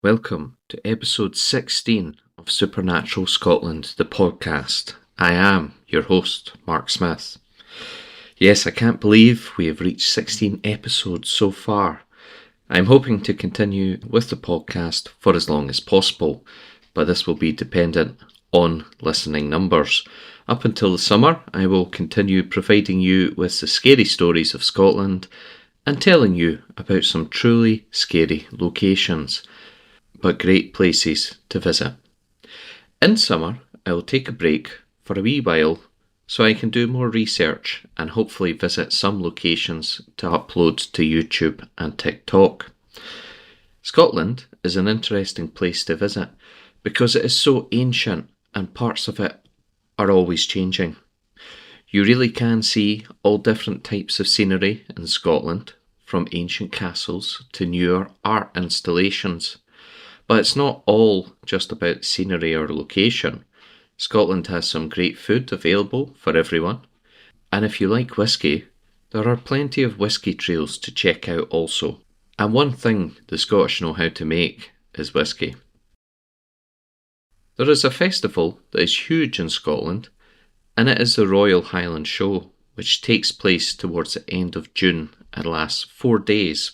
Welcome to episode 16 of Supernatural Scotland, the podcast. I am your host, Mark Smith. Yes, I can't believe we have reached 16 episodes so far. I'm hoping to continue with the podcast for as long as possible, but this will be dependent on listening numbers. Up until the summer, I will continue providing you with the scary stories of Scotland and telling you about some truly scary locations, but great places to visit. In summer, I will take a break for a wee while so I can do more research and hopefully visit some locations to upload to YouTube and TikTok. Scotland is an interesting place to visit because it is so ancient and parts of it are always changing. You really can see all different types of scenery in Scotland, from ancient castles to newer art installations. But it's not all just about scenery or location. Scotland has some great food available for everyone. And if you like whisky, there are plenty of whisky trails to check out also. And one thing the Scottish know how to make is whisky. There is a festival that is huge in Scotland, and it is the Royal Highland Show, which takes place towards the end of June and lasts 4 days.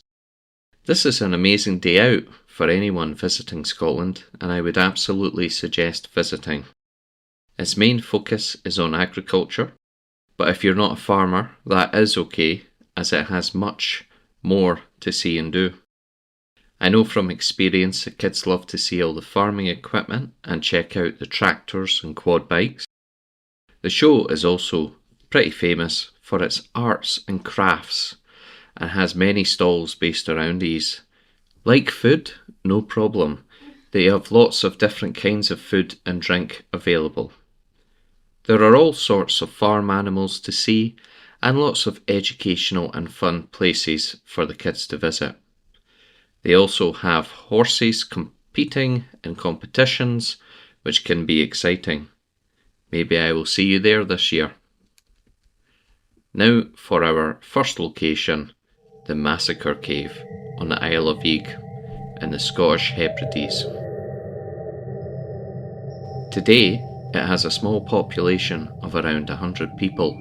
This is an amazing day out for anyone visiting Scotland, and I would absolutely suggest visiting. Its main focus is on agriculture, but if you're not a farmer, that is okay, as it has much more to see and do. I know from experience that kids love to see all the farming equipment and check out the tractors and quad bikes. The show is also pretty famous for its arts and crafts and has many stalls based around these. Like food, no problem. They have lots of different kinds of food and drink available. There are all sorts of farm animals to see and lots of educational and fun places for the kids to visit. They also have horses competing in competitions, which can be exciting. Maybe I will see you there this year. Now for our first location, the Massacre Cave on the Isle of Eigg in the Scottish Hebrides. Today, it has a small population of around 100 people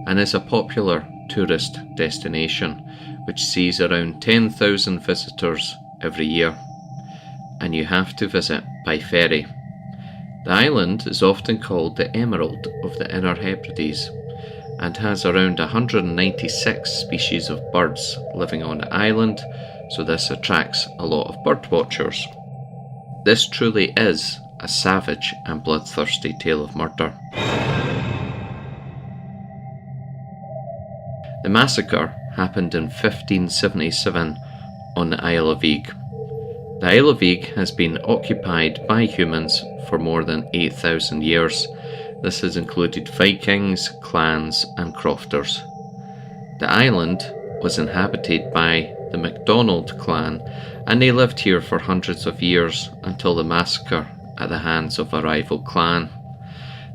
and is a popular tourist destination which sees around 10,000 visitors every year, and you have to visit by ferry. The island is often called the Emerald of the Inner Hebrides and has around 196 species of birds living on the island, so this attracts a lot of bird watchers. This truly is a savage and bloodthirsty tale of murder. The massacre happened in 1577 on the Isle of Eigg. The Isle of Eigg has been occupied by humans for more than 8,000 years. This has included Vikings, clans and crofters. The island was inhabited by the MacDonald clan, and they lived here for hundreds of years until the massacre at the hands of a rival clan.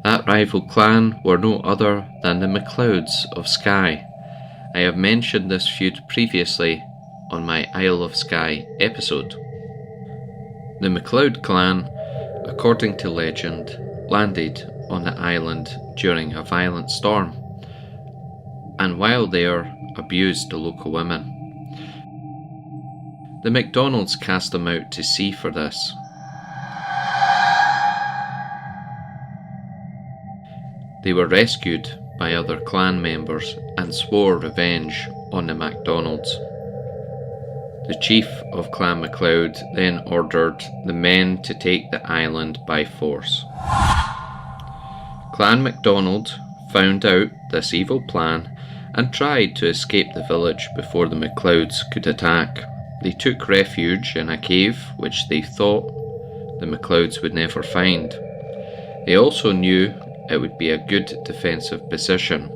That rival clan were no other than the MacLeods of Skye. I have mentioned this feud previously on my Isle of Skye episode. The MacLeod clan, according to legend, landed on the island during a violent storm, and while there abused the local women. The MacDonalds cast them out to sea for this. They were rescued by other clan members and swore revenge on the MacDonalds. The chief of Clan MacLeod then ordered the men to take the island by force. Clan MacDonald found out this evil plan and tried to escape the village before the MacLeods could attack. They took refuge in a cave which they thought the MacLeods would never find. They also knew it would be a good defensive position,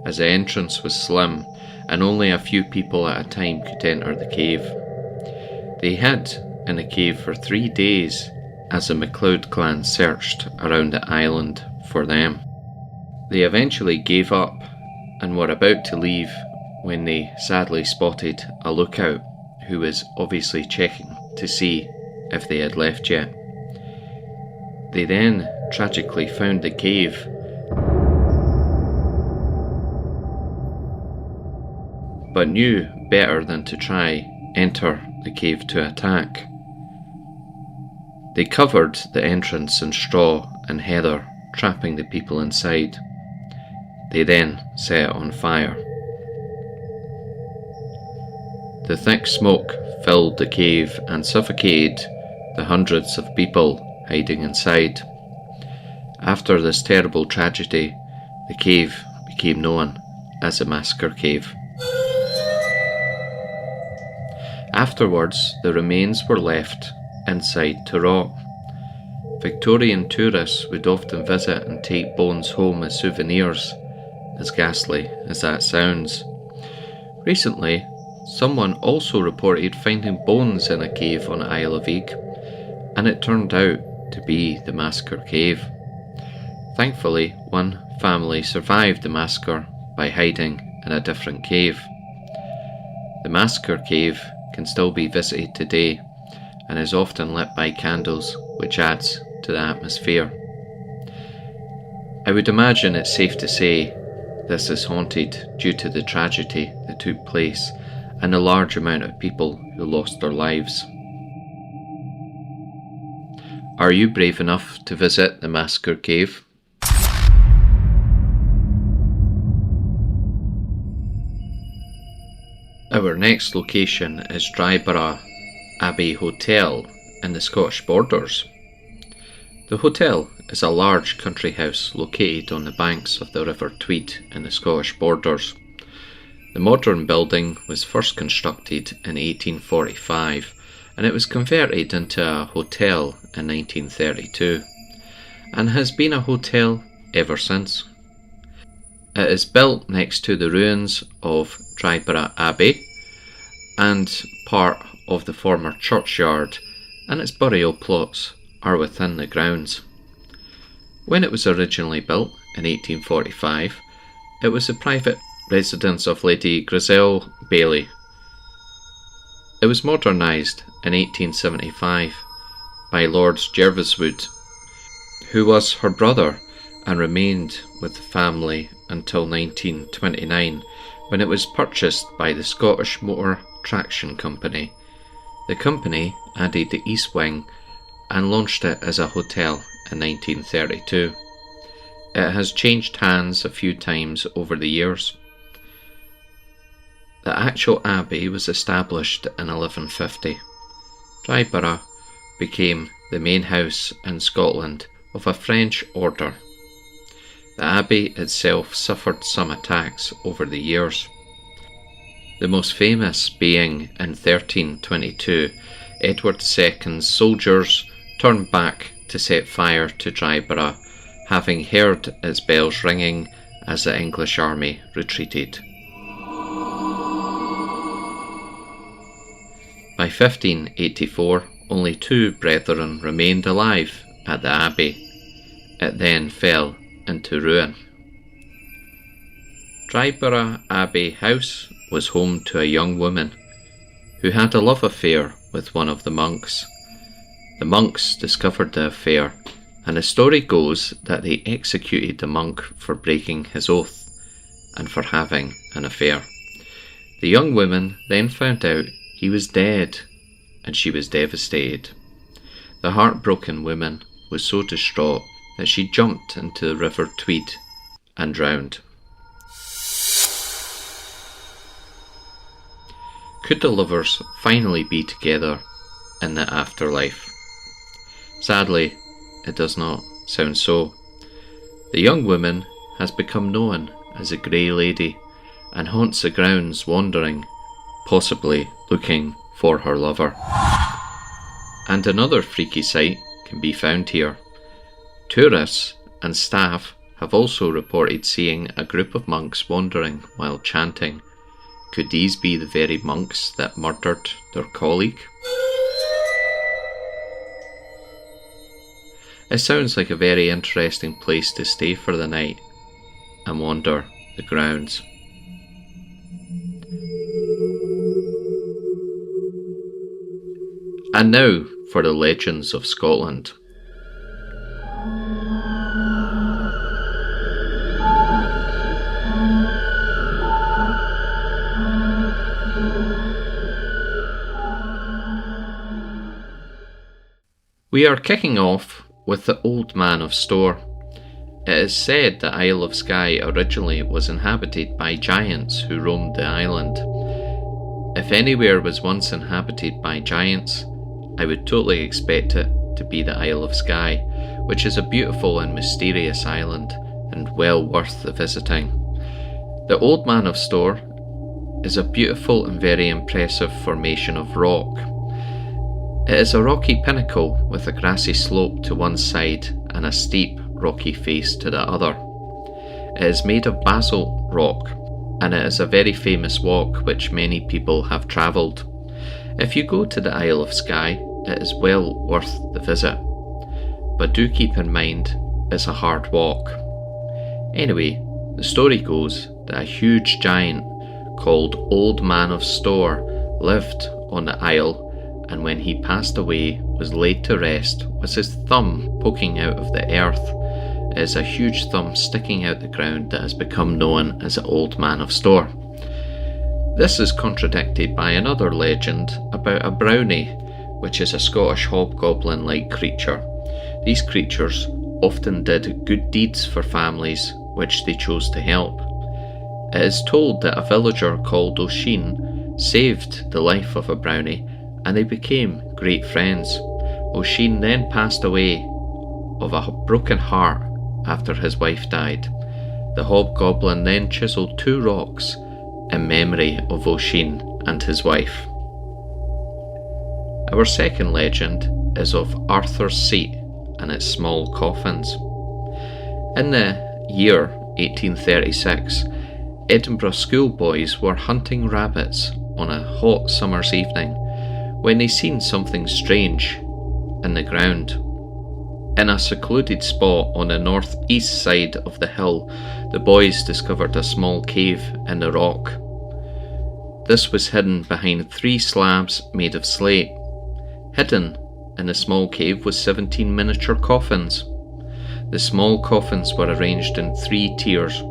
as the entrance was slim and only a few people at a time could enter the cave. They hid in the cave for 3 days as the MacLeod clan searched around the island for them. They eventually gave up and were about to leave when they sadly spotted a lookout who was obviously checking to see if they had left yet. They then tragically found the cave, but knew better than to try enter the cave to attack. They covered the entrance in straw and heather, trapping the people inside. They then set it on fire. The thick smoke filled the cave and suffocated the hundreds of people hiding inside. After this terrible tragedy, the cave became known as the Massacre Cave. Afterwards, the remains were left inside to rot. Victorian tourists would often visit and take bones home as souvenirs, as ghastly as that sounds. Recently, someone also reported finding bones in a cave on the Isle of Eigg, and it turned out to be the Massacre Cave. Thankfully, one family survived the massacre by hiding in a different cave. The Massacre Cave can still be visited today and is often lit by candles, which adds to the atmosphere. I would imagine it's safe to say this is haunted due to the tragedy that took place and the large amount of people who lost their lives. Are you brave enough to visit the Massacre Cave? Our next location is Dryburgh Abbey Hotel in the Scottish borders. The hotel is a large country house located on the banks of the River Tweed in the Scottish borders. The modern building was first constructed in 1845 and it was converted into a hotel in 1932 and has been a hotel ever since. It is built next to the ruins of Dryburgh Abbey and part of the former churchyard, and its burial plots are within the grounds. When it was originally built in 1845, it was the private residence of Lady Grizelle Bailey. It was modernised in 1875 by Lord Jerviswood, who was her brother and remained with the family until 1929, when it was purchased by the Scottish Motor Traction Company. The company added the east wing and launched it as a hotel in 1932. It has changed hands a few times over the years. The actual abbey was established in 1150. Dryburgh became the main house in Scotland of a French order. The abbey itself suffered some attacks over the years. The most famous being in 1322, Edward II's soldiers turned back to set fire to Dryburgh, having heard its bells ringing as the English army retreated. By 1584, only 2 brethren remained alive at the abbey. It then fell into ruin. Dryburgh Abbey House was home to a young woman who had a love affair with one of the monks. The monks discovered the affair, and the story goes that they executed the monk for breaking his oath and for having an affair. The young woman then found out he was dead, and she was devastated. The heartbroken woman was so distraught that she jumped into the River Tweed and drowned. Could the lovers finally be together in the afterlife? Sadly, it does not sound so. The young woman has become known as a Grey Lady and haunts the grounds wandering, possibly looking for her lover. And another freaky sight can be found here. Tourists and staff have also reported seeing a group of monks wandering while chanting. Could these be the very monks that murdered their colleague? It sounds like a very interesting place to stay for the night and wander the grounds. And now for the legends of Scotland. We are kicking off with the Old Man of Storr. It is said the Isle of Skye originally was inhabited by giants who roamed the island. If anywhere was once inhabited by giants, I would totally expect it to be the Isle of Skye, which is a beautiful and mysterious island and well worth the visiting. The Old Man of Storr is a beautiful and very impressive formation of rock. It is a rocky pinnacle with a grassy slope to one side and a steep rocky face to the other. It is made of basalt rock, and it is a very famous walk which many people have travelled. If you go to the Isle of Skye, it is well worth the visit, but do keep in mind it's a hard walk. Anyway, the story goes that a huge giant called Old Man of Storr lived on the isle, and when he passed away was laid to rest with his thumb poking out of the earth. It is a huge thumb sticking out the ground that has become known as the Old Man of Storr. This is contradicted by another legend about a brownie, which is a Scottish hobgoblin-like creature. These creatures often did good deeds for families which they chose to help. It is told that a villager called O'Sheen saved the life of a brownie, and they became great friends. O'Sheen then passed away of a broken heart after his wife died. The hobgoblin then chiselled 2 rocks in memory of O'Sheen and his wife. Our second legend is of Arthur's Seat and its small coffins. In the year 1836, Edinburgh schoolboys were hunting rabbits on a hot summer's evening when they seen something strange in the ground. In a secluded spot on the north-east side of the hill, the boys discovered a small cave in the rock. This was hidden behind 3 slabs made of slate. Hidden in the small cave was 17 miniature coffins. The small coffins were arranged in 3 tiers,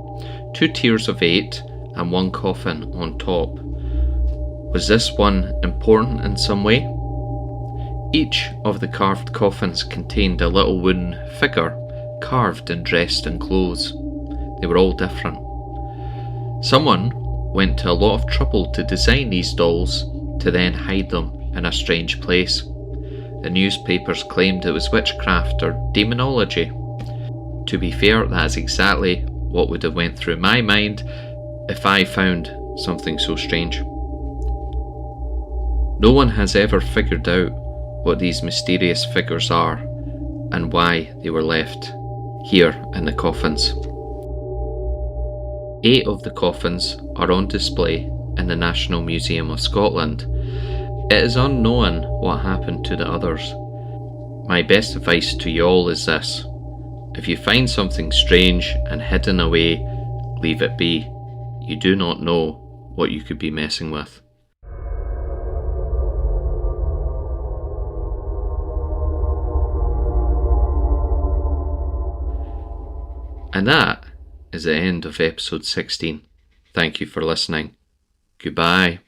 2 tiers of 8 and 1 coffin on top. Was this one important in some way? Each of the carved coffins contained a little wooden figure carved and dressed in clothes. They were all different. Someone went to a lot of trouble to design these dolls to then hide them in a strange place. The newspapers claimed it was witchcraft or demonology. To be fair, that is exactly what would have went through my mind if I found something so strange. No one has ever figured out what these mysterious figures are and why they were left here in the coffins. 8 of the coffins are on display in the National Museum of Scotland. It is unknown what happened to the others. My best advice to you all is this: if you find something strange and hidden away, leave it be. You do not know what you could be messing with. And that is the end of episode 16. Thank you for listening. Goodbye.